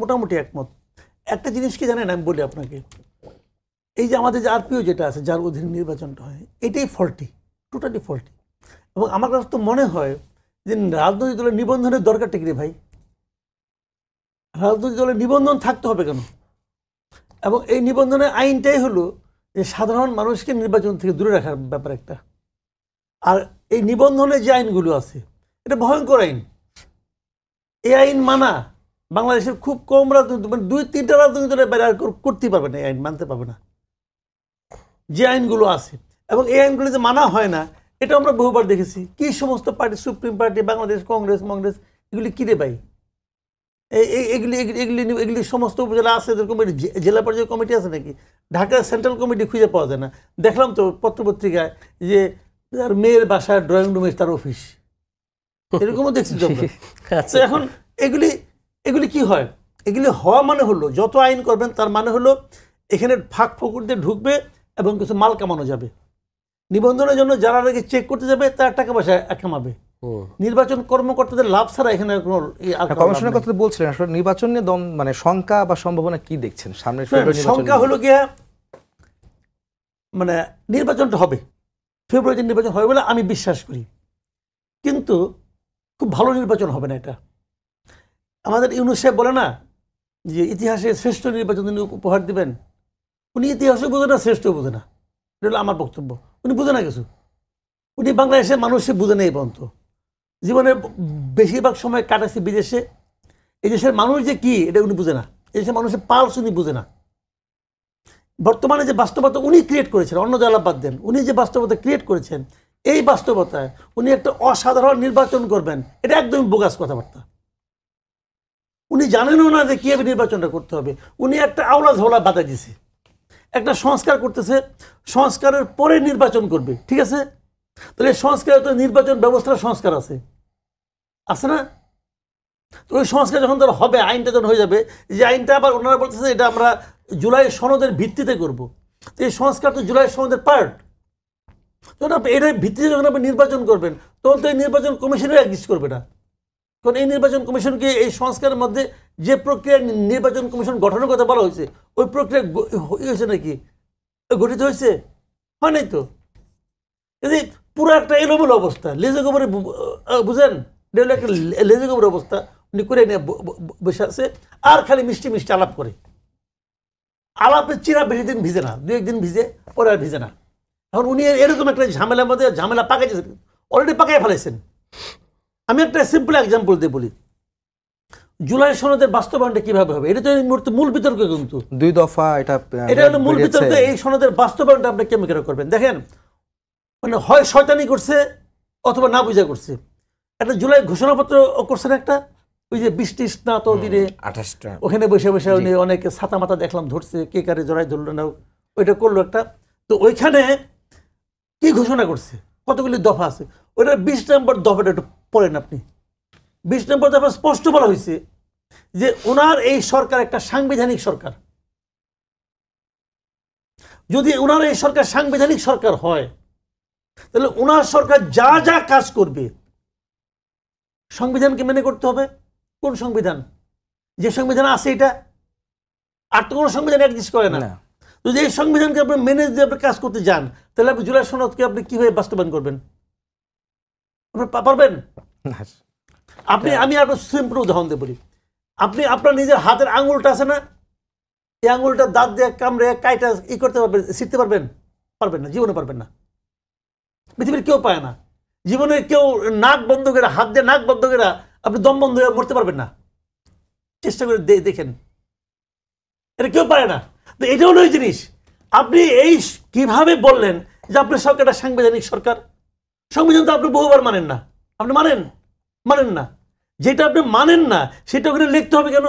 মোটামুটি একমত। একটা জিনিস কি জানেন, আমি বলি আপনাকে, এই যে আমাদের যে আরপিও যেটা আছে, যার অধীনে নির্বাচনটা হয়, এটাই ফল্টি, টোটালি ফল্টি। এবং আমার কাছে তো মনে হয় যে রাজনৈতিক দলের নিবন্ধনের দরকারটা কি রে ভাই? রাজনৈতিক দলের নিবন্ধন থাকতে হবে কেন? এবং এই নিবন্ধনের আইনটাই হলো যে সাধারণ মানুষকে নির্বাচন থেকে দূরে রাখার ব্যাপার একটা। আর এই নিবন্ধনের যে আইনগুলো আছে, এটা ভয়ঙ্কর আইন। এই আইন মানা বাংলাদেশের খুব কম রাজনৈতিক, মানে 2-3টা রাজনৈতিক দলের বাইরে আর করতেই পারবে না, এই আইন মানতে পারবে না যে আইনগুলো আছে। এবং এই আইনগুলো যে মানা হয় না, এটা আমরা বহুবার দেখেছি। কি সমস্ত party, supreme party, Bangladesh Congress, এগুলি কিরে ভাই? এগুলি এগুলি এগুলি সমস্ত উপজেলা আছে, কমিটি, জেলা পর্যায়ে কমিটি আছে নাকি? ঢাকার সেন্ট্রাল কমিটি খুঁজে পাওয়া যায় না। দেখলাম তো পত্রপত্রিকায় যে তার মেয়ের বাসার ড্রয়িং রুমে তার অফিস, এরকমও দেখছি। তো এখন এগুলি কি হয়? এগুলি হওয়া মানে হলো, যত আইন করবেন তার মানে হলো এখানে ফাঁক ফোকর দিয়ে ঢুকবে এবং কিছু মাল কামানো যাবে। নিবন্ধনের জন্য যারা আগে চেক করতে যাবে তার টাকা পয়সা কামাবে। নির্বাচন কর্মকর্তাদের লাভ ছাড়া এখানে কমিশনের কথা বলছিলেন, আসলে নির্বাচন নিয়ে মানে শঙ্কা বা সম্ভাবনা কি দেখছেন সামনে? শঙ্কা হলো গিয়া, মানে নির্বাচনটা হবে, ফেব্রুয়ারিতে নির্বাচন হবে বলে আমি বিশ্বাস করি, কিন্তু খুব ভালো নির্বাচন হবে না। এটা আমাদের ইউনূস সাহেব বলে না যে ইতিহাসে শ্রেষ্ঠ নির্বাচন তিনি উপহার দিবেন। উনি ইতিহাসও বোঝে না, শ্রেষ্ঠ বোঝে না, এটা হলো আমার বক্তব্য। উনি বুঝে না কিছু, উনি বাংলাদেশের মানুষে বুঝে নেই পর্যন্ত। জীবনে বেশিরভাগ সময় কাটাচ্ছে বিদেশে। এই দেশের মানুষ যে কি এটা উনি বুঝে না, এই দেশের মানুষের পালস উনি বুঝে না। বর্তমানে যে বাস্তবতা উনি ক্রিয়েট করেছেন, অন্য জ্বালা বাদ দেন, উনি যে বাস্তবতা ক্রিয়েট করেছেন, এই বাস্তবতায় উনি একটা অসাধারণ নির্বাচন করবেন, এটা একদমই বোগাস কথাবার্তা। উনি জানেনও না যে কীভাবে নির্বাচনটা করতে হবে। উনি একটা আওলা ঝোলা বাধা দিছে, একটা সংস্কার করতেছে, সংস্কারের পরে নির্বাচন করবে, ঠিক আছে? তাহলে সংস্কারে তো নির্বাচন ব্যবস্থার সংস্কার আছে না? তো ওই সংস্কার যখন তার হবে, আইনটা যখন হয়ে যাবে, যে আইনটা আবার ওনারা বলতেছে এটা আমরা জুলাই সনদের ভিত্তিতে করব। তো এই সংস্কার তো জুলাই সনদের পার্ট। যখন আপনি এটার ভিত্তিতে যখন আপনি নির্বাচন করবেন, তখন তো এই নির্বাচন কমিশনের এক্সিস্ট করবে না। কারণ এই নির্বাচন কমিশনকে এই সংস্কারের মধ্যে যে প্রক্রিয়া নির্বাচন কমিশন গঠনের কথা বলা হয়েছে, ওই প্রক্রিয়া হয়েছে নাকি? গঠিত হয়েছে? হয় নাই তো। যদি পুরো একটা এলোমেলো অবস্থা, লেজে গোবরে, বুঝেন, একটা লেজে গোবর অবস্থা উনি করে নিয়ে বসে আছে, আর খালি মিষ্টি মিষ্টি আলাপ করে। আলাপের চিরা বেশি দিন ভিজে না, 2-1 দিন ভিজে, পরে আর ভিজে না। এখন উনি এরকম একটা ঝামেলার মধ্যে ঝামেলা পাকাইছেন, অলরেডি পাকাই ফেলাইছেন। আমি একটা সিম্পল এক্সাম্পল দিয়ে বলি, জুলাই সনদের বাস্তবায়নটা কিভাবে হবে, এটা তো এই মুহূর্তে মূল বিতর্ক। কিন্তু 2 দফা এটা হলো মূল বিতর্ক। এই সনদের বাস্তবায়নটা আপনি কেমন করে করবেন? দেখেন, মানে হয় শয়তানি করছে অথবা না বুঝা করছে। একটা জুলাই ঘোষণাপত্র করছেন একটা, ওই যে 20টি স্নাত দিনে 28টা, ওখানে বসে বসে উনি অনেকে ছাতা মাথা দেখলাম ধরছে, কে কারে জড়াই ধরলো না, ওইটা করলো একটা। তো ওইখানে কি ঘোষণা করছে, কতগুলি দফা আছে, ওইটার 20 নম্বর দফাটা একটু পড়েন আপনি। 20 নম্বর দফা স্পষ্ট বলা হয়েছে যে ওনার এই সরকার একটা সাংবিধানিক সরকার। যদি ওনার এই সরকার সাংবিধানিক সরকার হয়, তাহলে ওনার সরকার যা যা কাজ করবে সংবিধানকে মেনে করতে হবে। কোন সংবিধান? যে সংবিধান আছে এটা, আর তো কোনো সংবিধান এক্সিস্ট করে না। যদি এই সংবিধানকে আপনি মেনে যদি আপনি কাজ করতে যান, তাহলে আপনি জুলাই সনদকে আপনি কিভাবে বাস্তবায়ন করবেন? আপনি পারবেন? আমি আপনার সিম্পল উদাহরণ দিয়ে বলি, আপনি আপনার নিজের হাতের আঙুলটা আছে না, এই আঙুলটা দাঁত দিয়ে কামড়ে কাইটা করতে পারবেন, শিখতে পারবেন? পারবেন না, জীবনে পারবেন না। পৃথিবীর কেউ পায় না। জীবনে কেউ নাক বন্ধ করে, হাত দিয়ে নাক বন্ধ করে আপনি দম বন্ধ হয়ে মরতে পারবেন না। চেষ্টা করে দেখেন, এটা কেউ পারে না। তো এটা হলো ওই জিনিস। আপনি এই কিভাবে বললেন যে আপনার সরকারটা সাংবিধানিক সরকার? সংবিধান তো আপনি বহুবার মানেন না। আপনি মানেন না। যেটা আপনি মানেন না সেটা ওখানে লিখতে হবে কেন?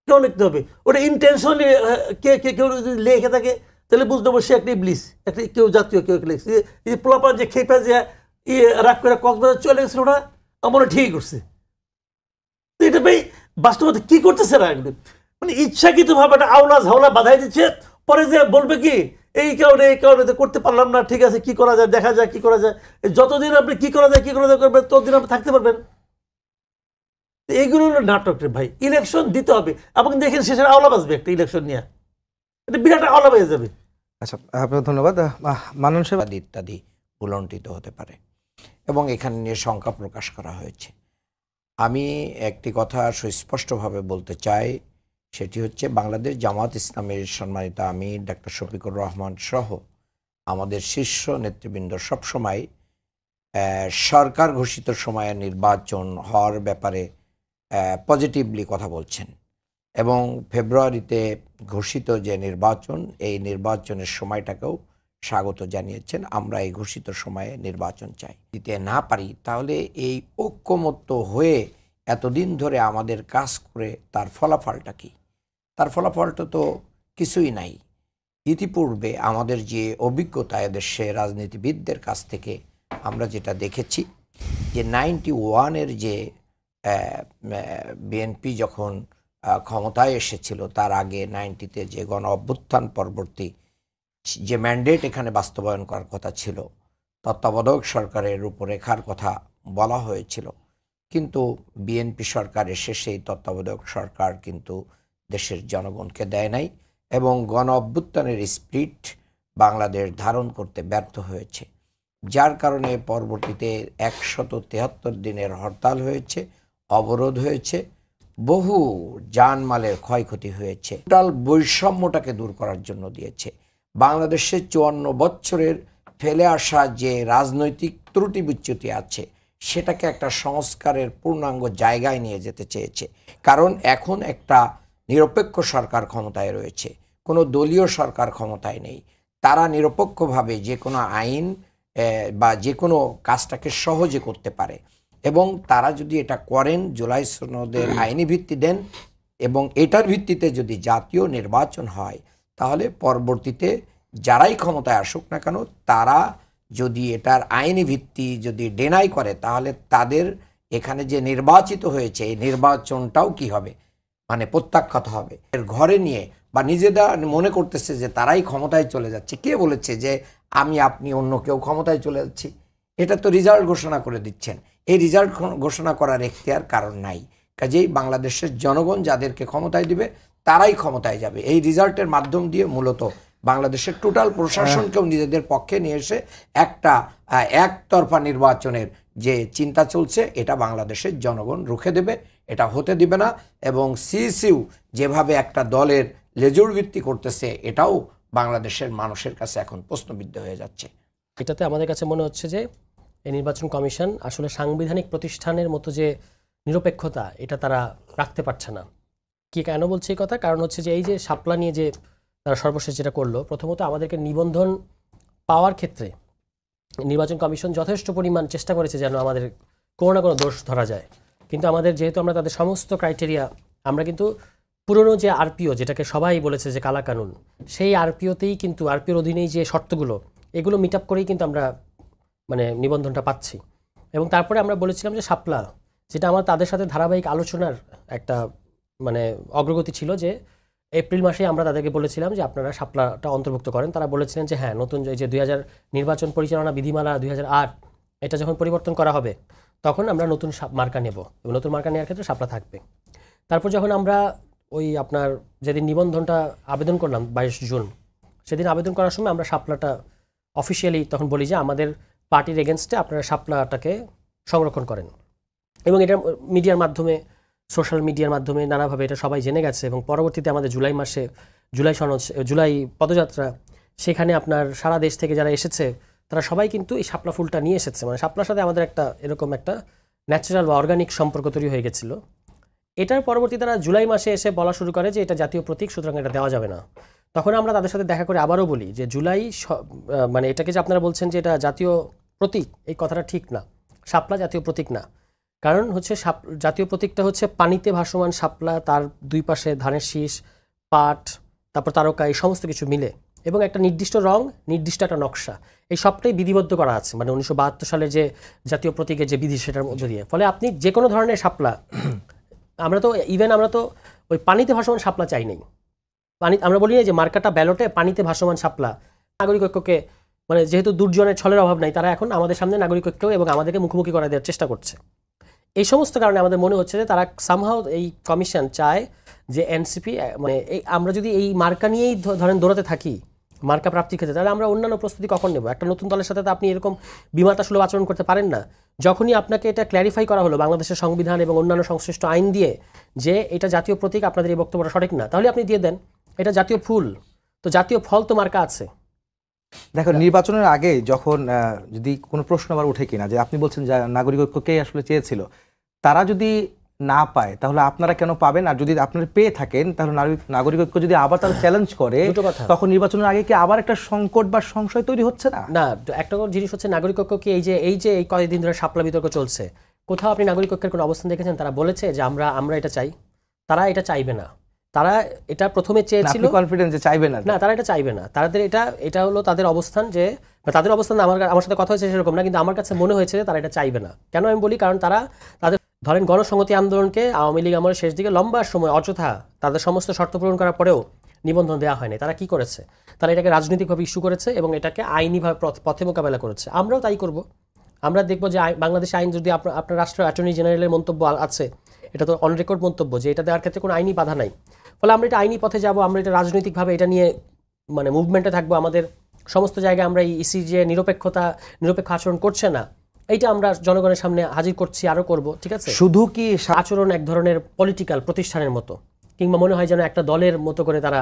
কেউ লিখতে হবে? ওটা ইন্টেনশনালি কেউ যদি লেখে থাকে তাহলে বুঝতে হবে সে একটা ইবলিস, একটা কেউ জাতীয় কেউ লিখছে। এই পোলাপান যে খেপে যে রাগ করে কক্সবাজার চলে গেছিল, ওটা আমার ঠিকই করছে। তো এটা ভাই বাস্তবতা কি করতেছে না, এগুলো মানে ইচ্ছাকৃতভাবে একটা আওলা ঝাওলা বাধাই দিচ্ছে। পরে যে বলবে কি এই কারণে করতে পারলাম না, ঠিক আছে কি করা যায় দেখা যায়, কি করা যায়। যতদিন আপনি কি করা যায় করবেন, ততদিন আপনি থাকতে পারবেন। তো এইগুলো হলো নাটক রে ভাই। ইলেকশন দিতে হবে এবং দেখেন শেষের আওলা বাজবে একটা ইলেকশন নিয়ে, এটা বিরাট আওলা হয়ে যাবে। আচ্ছা, আপনাকে ধন্যবাদ। মানন সাহেব, ইত্যাদি উলণ্ঠিত হতে পারে এবং এখানে নিয়ে শঙ্কা প্রকাশ করা হয়েছে। আমি একটি কথা সুস্পষ্টভাবে বলতে চাই, সেটি হচ্ছে বাংলাদেশ জামাত ইসলামের সম্মানিত আমির ডাক্তার শফিকুর রহমান সহ আমাদের শীর্ষ নেতৃবৃন্দ সবসময় সরকার ঘোষিত সময়ে নির্বাচন হওয়ার ব্যাপারে পজিটিভলি কথা বলছেন এবং ফেব্রুয়ারিতে ঘোষিত যে নির্বাচন, এই নির্বাচনের সময়টাকেও স্বাগত জানিয়েছেন। আমরা এই ঘোষিত সময়ে নির্বাচন চাই। দিতে না পারি তাহলে এই ঐক্যমত্য হয়ে এতদিন ধরে আমাদের কাজ করে তার ফলাফলটা কি? তার ফলাফলটা তো কিছুই নাই। ইতিপূর্বে আমাদের যে অভিজ্ঞতা এদেশে রাজনীতিবিদদের কাছ থেকে আমরা যেটা দেখেছি যে 91-এর যে বিএনপি যখন ক্ষমতায় এসেছিল, তার আগে 90-তে যে গণ অভ্যুত্থান পরবর্তী যে ম্যান্ডেট এখানে বাস্তবায়ন করার কথা ছিল, তত্ত্বাবধায়ক সরকারের রূপরেখার কথা বলা হয়েছিল, কিন্তু বিএনপি সরকার এসে সেই তত্ত্বাবধায়ক সরকার কিন্তু দেশের জনগণকে দেয় নাই এবং গণ অভ্যুত্থানের স্পিরিট বাংলাদেশ ধারণ করতে ব্যর্থ হয়েছে, যার কারণে পরবর্তীতে 173 দিনের হরতাল হয়েছে, অবরোধ হয়েছে, বহু জানমালের ক্ষয়ক্ষতি হয়েছে। টোটাল বৈষম্যটাকে দূর করার জন্য দিয়েছে। বাংলাদেশের 54 বছরের ফেলে আসা যে রাজনৈতিক ত্রুটি বিচ্যুতি আছে, সেটাকে একটা সংস্কারের পূর্ণাঙ্গ জায়গায় নিয়ে যেতে চেয়েছে। কারণ এখন একটা নিরপেক্ষ সরকার ক্ষমতায় রয়েছে, কোনো দলীয় সরকার ক্ষমতায় নেই। তারা নিরপেক্ষভাবে যে কোনো আইন বা যে কোনো কাজটাকে সহজে করতে পারে এবং তারা যদি এটা করেন, জুলাই সনদের আইনি ভিত্তি দেন এবং এটার ভিত্তিতে যদি জাতীয় নির্বাচন হয়, তাহলে পরবর্তীতে যারাই ক্ষমতায় আসুক না কেন, তারা যদি এটার আইনি ভিত্তি যদি ডেনাই করে, তাহলে তাদের এখানে যে নির্বাচিত হয়েছে এই নির্বাচনটাও কি হবে, মানে প্রত্যাখ্যাত হবে। এর ঘরে নিয়ে বা নিজেরা মনে করতেছে যে তারাই ক্ষমতায় চলে যাচ্ছে। কে বলেছে যে আমি আপনি অন্য কেউ ক্ষমতায় চলে যাচ্ছি? এটা তো রেজাল্ট ঘোষণা করে দিচ্ছেন। এই রেজাল্ট ঘোষণা করার এখতিয়ার কারণ নাই। কাজেই বাংলাদেশের জনগণ যাদেরকে ক্ষমতায় দিবে তারাই ক্ষমতায় যাবে। এই রেজাল্টের মাধ্যম দিয়ে মূলত বাংলাদেশের টোটাল প্রশাসনকেও নিজেদের পক্ষে নিয়ে এসে একটা একতরফা নির্বাচনের যে চিন্তা চলছে, এটা বাংলাদেশের জনগণ রুখে দেবে, এটা হতে দিবে না। এবং সিইসিউ যেভাবে একটা দলের লেজুর ভিত্তি করতেছে, এটাও বাংলাদেশের মানুষের কাছে এখন প্রশ্নবিদ্ধ হয়ে যাচ্ছে। এটাতে আমাদের কাছে মনে হচ্ছে যে এই নির্বাচন কমিশন আসলে সাংবিধানিক প্রতিষ্ঠানের মতো যে নিরপেক্ষতা, এটা তারা রাখতে পারছে না। কি কেন বলছে এই কথা? কারণ হচ্ছে যে এই যে শাপলা নিয়ে যে তারা সর্বশেষ যেটা করলো, প্রথমত আমাদেরকে নিবন্ধন পাওয়ার ক্ষেত্রে নির্বাচন কমিশন যথেষ্ট পরিমাণ চেষ্টা করেছে যেন আমাদের কোনো না কোনো দোষ ধরা যায়, কিন্তু আমাদের যেহেতু আমরা তাদের সমস্ত ক্রাইটেরিয়া, আমরা কিন্তু পুরনো যে আরপিও, যেটাকে সবাই বলেছে যে কালা কানুন, সেই আরপিওতেই কিন্তু আরপিওর অধীনেই যে শর্তগুলো, এগুলো মিট আপ করেই কিন্তু আমরা মানে নিবন্ধনটা পাচ্ছি। এবং তারপরে আমরা বলেছিলাম যে শাপলা, যেটা আমার তাদের সাথে ধারাবাহিক আলোচনার একটা মানে অগ্রগতি ছিল, যে এপ্রিল মাসে আমরা তাদেরকে বলেছিলাম যে আপনারা শাপলাটা অন্তর্ভুক্ত করেন। তারা বলেছিলেন যে হ্যাঁ, নতুন যে 2000 নির্বাচন পরিচালনা বিধিমালা 2008, এটা যখন পরিবর্তন করা হবে তখন আমরা নতুন মার্কা নেব এবং নতুন মার্কা নেওয়ার ক্ষেত্রে শাপলা থাকবে। তারপর যখন আমরা ওই আপনার যেদিন নিবন্ধনটা আবেদন করলাম 22 জুন, সেদিন আবেদন করার সময় আমরা শাপলাটা অফিসিয়ালি তখন বলি যে আমাদের পার্টির এগেনস্টে আপনারা শাপলাটাকে সংরক্ষণ করেন। এবং এটা মিডিয়ার মাধ্যমে, সোশ্যাল মিডিয়ার মাধ্যমে নানাভাবে এটা সবাই জেনে গেছে। এবং পরবর্তীতে আমাদের জুলাই মাসে জুলাই পদযাত্রা, সেখানে আপনার সারা দেশ থেকে যারা এসেছে তারা সবাই কিন্তু এই শাপলা ফুলটা নিয়ে এসেছে। মানে শাপলার সাথে আমাদের একটা এরকম একটা ন্যাচারাল বা অর্গানিক সম্পর্ক তৈরি হয়ে গেছিলো। এটার পরবর্তী তারা জুলাই মাসে এসে বলা শুরু করে যে এটা জাতীয় প্রতীক, সুতরাং এটা দেওয়া যাবে না। তখন আমরা তাদের সাথে দেখা করে আবারও বলি যে জুলাই মানে এটাকে যে আপনারা বলছেন যে এটা জাতীয় প্রতীক, এই কথাটা ঠিক না। শাপলা জাতীয় প্রতীক না। কারণ হচ্ছে জাতীয় প্রতীকটা হচ্ছে পানিতে ভাসমান শাপলা, তার দুই পাশে ধানের শীষ, পাট, তারপর তারকা, এই সমস্ত কিছু মিলে এবং একটা নির্দিষ্ট রং, নির্দিষ্ট একটা নকশা, এই সবটাই বিধিবদ্ধ করা আছে মানে 1972 সালের যে জাতীয় প্রতীকের যে বিধি, সেটার মধ্যে দিয়ে। ফলে আপনি যে কোনো ধরনের শাপলা, আমরা তো ওই পানিতে ভাসমান শাপলা চাই নাই। আমরা বলি না যে মার্কাটা ব্যালটে পানিতে ভাসমান শাপলা। নাগরিক ঐক্যকে মানে যেহেতু দুর্জনের ছলের অভাব নাই, তারা এখন আমাদের সামনে নাগরিক ঐক্য এবং আমাদেরকে মুখোমুখি করা দেওয়ার চেষ্টা করছে। এই সমস্ত কারণে আমাদের মনে হচ্ছে যে তারা সামহাও এই কমিশন চায় যে এনসিপি মানে এই আমরা যদি এই মার্কা নিয়েই ধরেন দৌড়াতে থাকি মার্কা প্রাপ্তির ক্ষেত্রে, তাহলে আমরা অন্যান্য প্রস্তুতি কখন নেব? একটা নতুন দলের সাথে তো আপনি এরকম বিমাতা সুলভ আচরণ করতে পারেন না। যখনই আপনাকে এটা ক্ল্যারিফাই করা হলো বাংলাদেশের সংবিধান এবং অন্যান্য সংশ্লিষ্ট আইন দিয়ে যে এটা জাতীয় প্রতীক, আপনাদের এই বক্তব্যটা সঠিক না, তাহলে আপনি দিয়ে দেন এটা জাতীয় ফুল, তো জাতীয় ফল তো মার্কা আছে। দেখো নির্বাচনের আগে যখন যদি কোনো প্রশ্ন আবার উঠে কিনা যে আপনি বলছেন যে নাগরিক ঐক্যকেই আসলে চেয়েছিল, তারা যদি না পায় তাহলে আপনারা কেন পাবেন? আর যদি আপনারা পেয়ে থাকেন তাহলে নাগরিক ঐক্য যদি আবার তারা চ্যালেঞ্জ করে তখন নির্বাচনের আগে কি আবার একটা সংকট বা সংশয় তৈরি হচ্ছে না? না, একটা জিনিস হচ্ছে নাগরিক ঐক্য কি এই যে কয়েকদিন ধরে শাপলা বিতর্ক চলছে, কোথাও আপনি নাগরিক ঐক্যের কোনো অবস্থান দেখেছেন তারা বলেছে যে আমরা এটা চাই? তারা এটা চাইবে না। তারা এটা প্রথমে চেয়েছিল, কনফিডেন্স যে চাইবে না, তারা এটা চাইবে না। তাদের এটা হলো তাদের অবস্থান, যে তাদের অবস্থান আমার সাথে কথা হয়েছে সেরকম না, কিন্তু আমার কাছে মনে হয়েছে যে তারা এটা চাইবে না। কেন আমি বলি, কারণ তাদের ধরেন গণসংহতি আন্দোলনকে আওয়ামী লীগ আমলের শেষ দিকে লম্বা সময় অযথা তাদের সমস্ত শর্ত পূরণ করার পরেও নিবন্ধন দেওয়া হয়নি। তারা কি করেছে? তারা এটাকে রাজনৈতিকভাবে ইস্যু করেছে এবং এটাকে আইনিভাবে পথে মোকাবেলা করেছে। আমরাও তাই করব। আমরা দেখব যে বাংলাদেশ আইন যদি আপনার রাষ্ট্র অ্যাটর্নি জেনারেলের মন্তব্য আছে, এটা তো অন রেকর্ড মন্তব্য যে এটা দেওয়ার ক্ষেত্রে কোনো আইনি বাধা নাই, ফলে আমরা এটা আইনি পথে যাব। আমরা এটা রাজনৈতিকভাবে এটা নিয়ে মানে মুভমেন্টে থাকবো। আমাদের সমস্ত জায়গায় আমরা এই ইসি যে নিরপেক্ষ আচরণ করছে না, এইটা আমরা জনগণের সামনে হাজির করছি, আরও করব। ঠিক আছে, শুধু কি আচরণ এক ধরনের পলিটিক্যাল প্রতিষ্ঠানের মতো, কিংবা মনে হয় যেন একটা দলের মতো করে তারা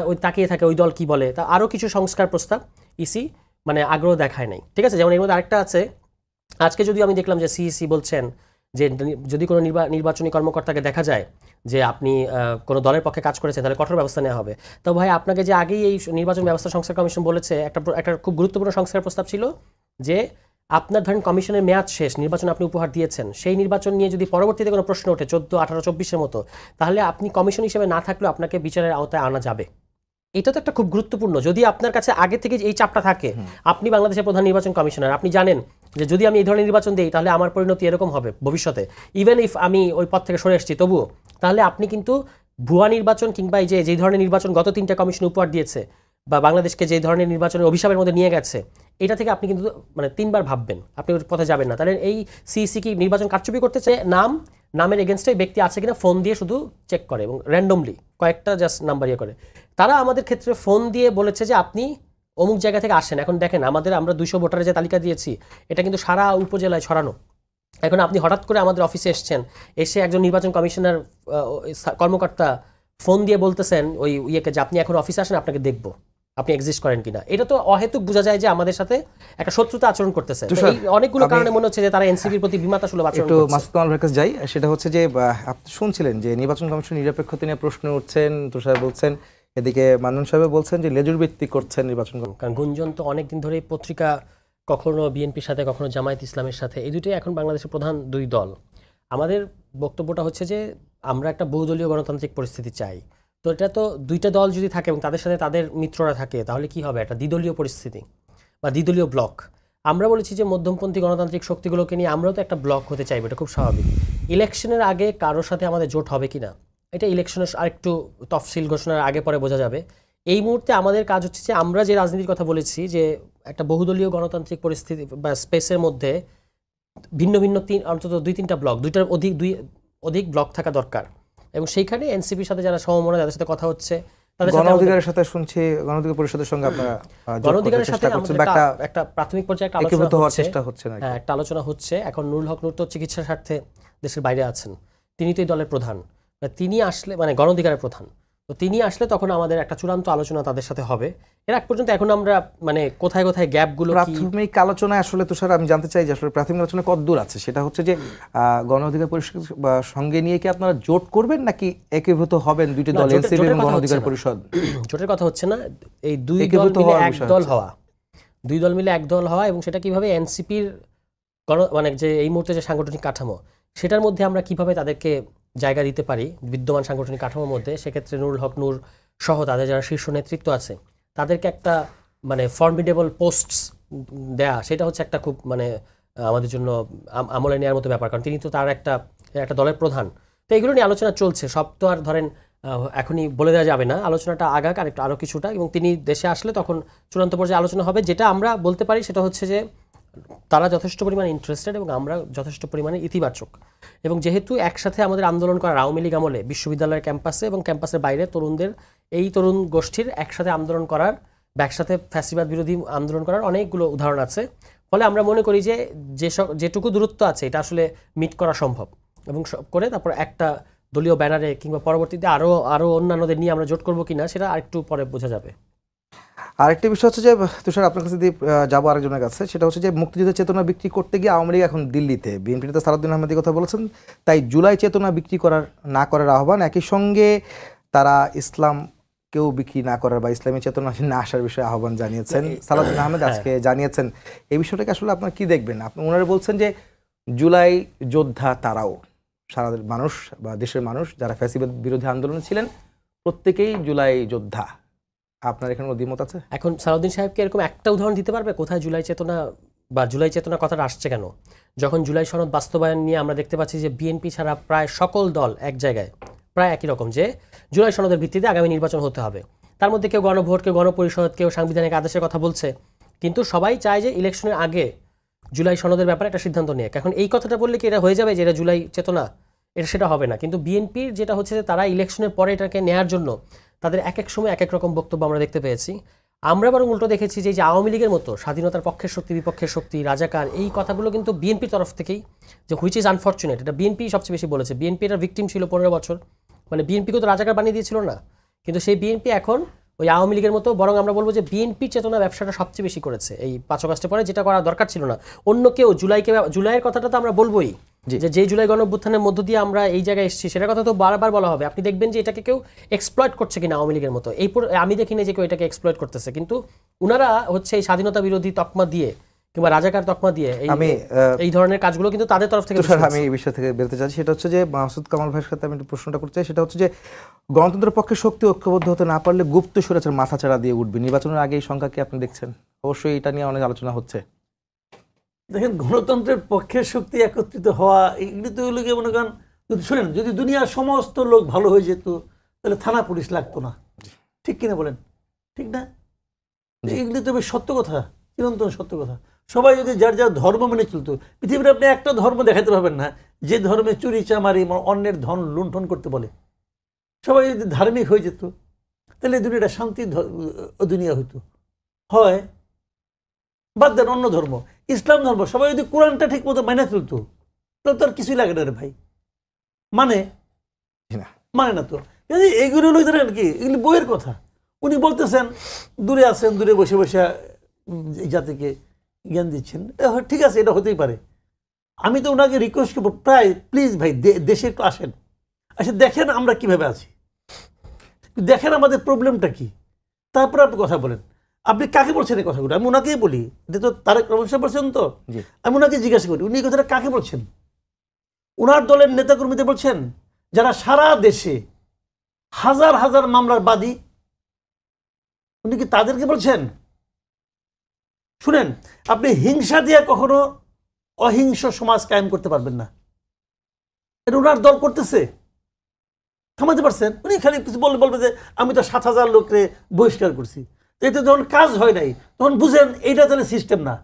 ওই তাকিয়ে থাকে ওই দল কি বলে। তা আরও কিছু সংস্কার প্রস্তাব ইসি মানে আগ্রহ দেখায় নাই। ঠিক আছে, যেমন এর মধ্যে আরেকটা আছে, আজকে যদিও আমি দেখলাম যে সিইসি বলছেন যে যদি কোনো নির্বাচনী কর্মকর্তাকে দেখা যায় যে আপনি কোনো দলের পক্ষে কাজ করেছেন তাহলে কঠোর ব্যবস্থা নেওয়া হবে। তো ভাই, আপনাকে যে আগেই এই নির্বাচন ব্যবস্থা সংস্কার কমিশন বলেছে, একটা খুব গুরুত্বপূর্ণ সংস্কার প্রস্তাব ছিল যে আপনার ধরেন কমিশনের মেয়াদ শেষ, নির্বাচন আপনি উপহার দিয়েছেন, সেই নির্বাচন নিয়ে যদি পরবর্তীতে কোনো প্রশ্ন ওঠে 14, 18, 24-এর মতো, তাহলে আপনি কমিশন হিসেবে না থাকলেও আপনাকে বিচারের আওতায় আনা যাবে। এটা তো একটা খুব গুরুত্বপূর্ণ। যদি আপনার কাছে আগে থেকে এই চাপটা থাকে, আপনি বাংলাদেশের প্রধান নির্বাচন কমিশনার, আপনি জানেন যে যদি আমি এই ধরনের নির্বাচন দিই তাহলে আমার পরিণতি এরকম হবে ভবিষ্যতে, ইভেন ইফ আমি ওই পদ থেকে সরে এসেছি তবুও, তাহলে আপনি কিন্তু ভুয়া নির্বাচন কিংবা এই যে ধরনের নির্বাচন গত 3টা কমিশন উপহার দিয়েছে বা বাংলাদেশকে যে ধরনের নির্বাচনের অভিশাপের মধ্যে নিয়ে গেছে, এটা থেকে আপনি কিন্তু মানে 3বার ভাববেন, আপনি ওই পথে যাবেন না। তাহলে এই সিইসি কি নির্বাচন কারচুপি করতে চায়? নামের এগেনস্টে ব্যক্তি আছে কিনা ফোন দিয়ে শুধু চেক করে এবং র্যান্ডমলি কয়েকটা জাস্ট নাম্বার ইয়ে করে। তারা আমাদের ক্ষেত্রে ফোন দিয়ে বলেছে যে আপনি অমুক জায়গা থেকে আসেন। এখন দেখেন আমরা 200 ভোটারের যে তালিকা দিয়েছি এটা কিন্তু সারা উপজেলায় ছড়ানো। এখন আপনি হঠাৎ করে আমাদের অফিসে এসে একজন নির্বাচন কমিশনার কর্মকর্তা ফোন দিয়ে বলতেছেন ওই ইয়েকে যে আপনি এখন অফিসে আসেন, আপনাকে দেখবো আপনি এক্সিস্ট করেন কিনা। এটা তো অহেতুক বোঝা যায় যে আমাদের সাথে একটা শত্রুতা আচরণ করতেছে। অনেকগুলো কারণে মনে হচ্ছে যে তারা এনসিপির প্রতি বিমাতা সুলভ আচরণ করছে। একটু মাসুদ কামাল কাছে যাই, সেটা হচ্ছে যে আপনি শুনছিলেন যে নির্বাচন কমিশন নিরপেক্ষতা নিয়ে প্রশ্ন উঠছেন, তুষার বলছেন, এদিকে মান্নান সাহেব বলছেন যে লেজুর ভিত্তিক করছেন নির্বাচন কমিশন। কারণ গুঞ্জন তো অনেকদিন ধরে পত্রিকা কখনো বিএনপির সাথে কখনো জামায়াত ইসলামের সাথে, এই দুটোই এখন বাংলাদেশের প্রধান দুই দল। আমাদের বক্তব্যটা হচ্ছে যে আমরা একটা বহুদলীয় গণতান্ত্রিক পরিস্থিতি চাই। তো এটা তো দুইটা দল যদি থাকে এবং তাদের সাথে তাদের মিত্ররা থাকে, তাহলে কি হবে? একটা দ্বিদলীয় পরিস্থিতি বা দ্বিদলীয় ব্লক। আমরা বলেছি যে মধ্যমপন্থী গণতান্ত্রিক শক্তিগুলোকে নিয়ে আমরাও তো একটা ব্লক হতে চাইবো, এটা খুব স্বাভাবিক। ইলেকশনের আগে কারোর সাথে আমাদের জোট হবে কিনা এটা ইলেকশনের আরেকটু তফসিল ঘোষণার আগে পরে বোঝা যাবে। এই মুহূর্তে আমাদের কাজ হচ্ছে যে আমরা যে রাজনীতির কথা বলেছি যে একটা বহুদলীয় গণতান্ত্রিক পরিস্থিতি বা স্পেসের মধ্যে ভিন্ন ভিন্ন অন্তত 2-3টা ব্লক, দুইটার অধিক ব্লক থাকা দরকার। এবং সেইখানে এনসিপির সাথে যারা সমমনা, যাদের সাথে কথা হচ্ছে, তাদের সাথে গণঅধিকারের সাথে শুনছি গণঅধিকার পরিষদের সঙ্গে আপনারা গণঅধিকারের সাথে একটা প্রাথমিক পর্যায়ে একটা চেষ্টা হচ্ছে না। হ্যাঁ, একটা আলোচনা হচ্ছে। এখন নুরুল হক নূর তো চিকিৎসার স্বার্থে দেশের বাইরে আছেন, তিনি তো এই দলের প্রধান, তিনি আসলে মানে গণঅধিকারের প্রধান, তো তিনি আসলে তখন আমাদের একটা চূড়ান্ত আলোচনা তাদের সাথে হবে। এর আগ পর্যন্ত এখন আমরা মানে কোথায় কোথায় গ্যাপগুলো, প্রাথমিক আলোচনায় আসলে তুষার আমি জানতে চাই যে আসলে প্রাথমিক আলোচনা কতদূর আছে, সেটা হচ্ছে যে গণ অধিকার পরিষদ সঙ্গে নিয়ে কি আপনারা জোট করবেন নাকি একীভূত হবেন দুইটি দল, এনসিপি এবং গণ অধিকার পরিষদ? জোটের কথা হচ্ছে না, এই দুই দল মিলে এক দল হওয়া এবং সেটা কিভাবে এনসিপির মানে যে এই মুহূর্তে যে সাংগঠনিক কাঠামো, সেটার মধ্যে আমরা কিভাবে তাদেরকে জায়গা দিতে পারি বিদ্যমান সাংগঠনিক কাঠামোর মধ্যে। সেক্ষেত্রে নুরুল হক নূর সহ তাদের যারা শীর্ষ নেতৃত্ব আছে তাদেরকে একটা মানে ফর্মিডেবল পোস্টস দেয়া, সেটা হচ্ছে একটা খুব মানে আমাদের জন্য আমলে নেওয়ার মতো ব্যাপার, কারণ তিনি তো তার একটা দলের প্রধান। তো এগুলো নিয়ে আলোচনা চলছে, সব তো আর ধরেন এখনই বলে দেওয়া যাবে না, আলোচনাটা আগাক আরও কিছুটা, এবং তিনি দেশে আসলে তখন চূড়ান্ত পর্যায়ে আলোচনা হবে। যেটা আমরা বলতে পারি সেটা হচ্ছে যে তারা যথেষ্ট পরিমাণে ইন্টারেস্টেড এবং আমরা যথেষ্ট পরিমাণে ইতিবাচক। এবং যেহেতু একসাথে আমাদের আন্দোলন করার আওয়ামী লীগ আমলে বিশ্ববিদ্যালয়ের ক্যাম্পাসে এবং ক্যাম্পাসের বাইরে তরুণদের এই তরুণ গোষ্ঠীর একসাথে আন্দোলন করার বা একসাথে ফ্যাসিবাদ বিরোধী আন্দোলন করার অনেকগুলো উদাহরণ আছে। ফলে আমরা মনে করি যে যেটুকু দূরত্ব আছে এটা আসলে মিট করা সম্ভব এবং করে তারপর একটা দলীয় ব্যানারে কিংবা পরবর্তীতে আরও অন্যান্যদের নিয়ে আমরা জোট করবো কিনা সেটা আরেকটু পরে বোঝা যাবে। আরেকটি বিষয় হচ্ছে যে তুষার আপনার কাছে দিয়ে যাবো আরেকজনের কাছে, সেটা হচ্ছে যে মুক্তিযুদ্ধের চেতনা বিক্রি করতে গিয়ে আওয়ামী লীগ এখন দিল্লিতে, বিএনপিতে সালাউদ্দিন আহমেদের কথা বলেছেন, তাই জুলাই চেতনা বিক্রি না করার আহ্বান। একই সঙ্গে তারা ইসলামকেও বিক্রি না করার বা ইসলামী চেতনা না আসার বিষয়ে আহ্বান জানিয়েছেন। সালাউদ্দিন আহমেদ আজকে জানিয়েছেন। এই বিষয়টাকে আসলে আপনারা কি দেখবেন? ওনারা বলছেন যে জুলাই যোদ্ধা তারাও, সারা মানুষ বা দেশের মানুষ যারা ফ্যাসিবাদ বিরোধী আন্দোলনে ছিলেন প্রত্যেকেই জুলাই যোদ্ধা। আপনার এখানে দ্বিমত আছে? এখন সালাউদ্দিন সাহেবকে এরকম একটা উদাহরণ দিতে পারবে কোথায় জুলাই চেতনা বা জুলাই চেতনা কথাটা আসছে কেন? যখন জুলাই সনদ বাস্তবায়ন নিয়ে আমরা দেখতে পাচ্ছি যে বিএনপি ছাড়া প্রায় সকল দল এক জায়গায় প্রায় একই রকম, যে জুলাই সনদের ভিত্তিতে আগামী নির্বাচন হতে হবে। তার মধ্যে কেউ গণভোট, কেউ গণপরিষদ, কেউ সাংবিধানিক আদেশের কথা বলছে, কিন্তু সবাই চায় যে ইলেকশনের আগে জুলাই সনদের ব্যাপারে একটা সিদ্ধান্ত নিয়ে। এখন এই কথাটা বললে কি এটা হয়ে যাবে যে এটা জুলাই চেতনা? এটা সেটা হবে না। কিন্তু বিএনপির যেটা হচ্ছে যে তারা ইলেকশনের পরে এটাকে নেয়ার জন্য তাদের এক এক সময় এক এক রকম বক্তব্য আমরা দেখতে পেয়েছি। আমরা বরং উল্টো দেখেছি যে আওয়ামী লীগের মতো স্বাধীনতার পক্ষের শক্তি, বিপক্ষের শক্তি, রাজাকার, এই কথাগুলো কিন্তু বিএনপির তরফ থেকেই, যে হুইচ ইজ আনফর্চুনেট, এটা বিএনপি সবচেয়ে বেশি বলেছে। বিএনপি এটার ভিকটিম ছিল 15 বছর, মানে বিএনপিকে তো রাজাকার বানিয়ে দিয়েছিল না, কিন্তু সেই বিএনপি এখন ওই আওয়ামী লীগের মতো, বরং আমরা বলবো যে বিএনপি চেতনা ব্যবসাটা সবচেয়ে বেশি করেছে এই 5 আগস্টের পরে, যেটা করা দরকার ছিল না। অন্য কেউ জুলাইয়ের কথাটা তো আমরা বলবোই, যে জুলাই গণঅভ্যুত্থানের মধ্য দিয়ে আমরা এই জায়গায় এসেছি, সেটার কথা তো বারবার বলা হবে। আপনি দেখবেন যে এটাকে কেউ এক্সপ্লয়েট করছে কিনা আওয়ামী লীগের মতো, আমি দেখিনি যে কেউ এটাকে এক্সপ্লয়েট করতেছে, কিন্তু উনারা হচ্ছে এই স্বাধীনতা বিরোধী তকমা দিয়ে কিংবা রাজাকার তকমা দিয়ে এই ধরনের কাজগুলো কিন্তু তাদের তরফ থেকে। আমি এই বিষয় থেকে বেরোতে চাচ্ছি, সেটা হচ্ছে যে মাসুদ কামাল ভাইয়ের সাথে আমি প্রশ্নটা করতে চাই, সেটা হচ্ছে যে গণতন্ত্রের পক্ষে শক্তি ঐক্যবদ্ধ হতে না পারলে গুপ্ত স্বৈরাচার মাথাচাড়া দিয়ে উঠবে। নির্বাচনের আগে এই সংখ্যা কি আপনি দেখছেন? অবশ্যই এটা নিয়ে অনেক আলোচনা হচ্ছে। দেখেন, গণতন্ত্রের পক্ষের শক্তি একত্রিত হওয়া এগুলি তো এগুলোকে মনে করেন, যদি শুনেন, যদি দুনিয়ার সমস্ত লোক ভালো হয়ে যেত তাহলে থানা পুলিশ লাগতো না, ঠিক কিনা বলেন? ঠিক না? এগুলি তো বেশ সত্য কথা, চিরন্তন সত্য কথা। সবাই যদি যার যার ধর্ম মেনে চলতো, পৃথিবীর আপনি একটা ধর্ম দেখাতে পারবেন না যে ধর্মে চুরি চামারি অন্যের ধন লুণ্ঠন করতে বলে। সবাই যদি ধার্মিক হয়ে যেত তাহলে দুনিয়াটা শান্তির দুনিয়া হইতো। হয় বাদ দেন অন্য ধর্ম, ইসলাম ধর্ম, সবাই যদি কোরআনটা ঠিক মতো মাইনা চলতো তাহলে তো আর কিছুই লাগে না রে ভাই। মানে না তো এইগুলো হলো ধরেন কি, এগুলি বইয়ের কথা। উনি বলতেছেন দূরে আছেন, দূরে বসে বসে জাতিকে জ্ঞান দিচ্ছেন, ঠিক আছে, এটা হতেই পারে। আমি তো ওনাকে রিকোয়েস্ট করবো, প্রায় প্লিজ ভাই দেশে একটু আসেন, দেখেন আমরা কিভাবে আছি, দেখেন আমাদের প্রবলেমটা কি, তারপর আপনি কথা বলেন। আপনি কাকে বলছেন এই কথাগুলো? আমি ওনাকেই বলি, এটা তো তারেক রহমান সাহেব বলছেন, তো আমি ওনাকে জিজ্ঞাসা করি উনি এই কথাটা কাকে বলছেন? ওনার দলের নেতাকর্মীদের বলছেন যারা সারা দেশে হাজার হাজার মামলার বাদী, উনি কি তাদেরকে বলছেন? শুনেন, আপনি হিংসা দিয়ে কখনো অহিংস সমাজ কায়েম করতে পারবেন না। এটা ওনার দল করতেছে, থামাতে পারছেন? উনি খালি কিছু বলবে যে আমি তো 7,000 লোককে বহিষ্কার করছি। এতে যখন কাজ হয় নাই তখন বুঝেন এইটা তাহলে সিস্টেম না,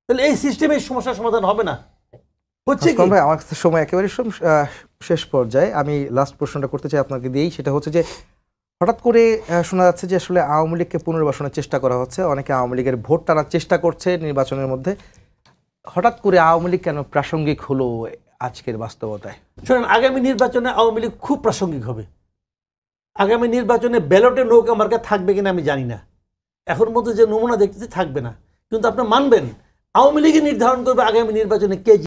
তাহলে এই সিস্টেমে সমস্যার সমাধান হবে না। হচ্ছে কি ভাই, আমার কাছে সময় একেবারে শেষ পর্যায়ে, আমি লাস্ট প্রশ্নটা করতে চাই আপনাকে দিয়েই, সেটা হচ্ছে যে হঠাৎ করে শোনা যাচ্ছে যে আসলে আওয়ামী লীগকে পুনর্বাসনের চেষ্টা করা হচ্ছে, অনেকে আওয়ামী লীগের ভোট টানার চেষ্টা করছে নির্বাচনের মধ্যে। হঠাৎ করে আওয়ামী লীগ কেন প্রাসঙ্গিক হলো আজকের বাস্তবতায়? শোনেন, আগামী নির্বাচনে আওয়ামী লীগ খুব প্রাসঙ্গিক হবে। আগামী নির্বাচনে ব্যালটে নৌকা মার্কা থাকবে কিনা আমি জানি না, এখন মতো যে নমুনা দেখতেছি থাকবে না, কিন্তু আপনি মানবেন আওয়ামী লীগই নির্ধারণ করবে আগামী নির্বাচনে কে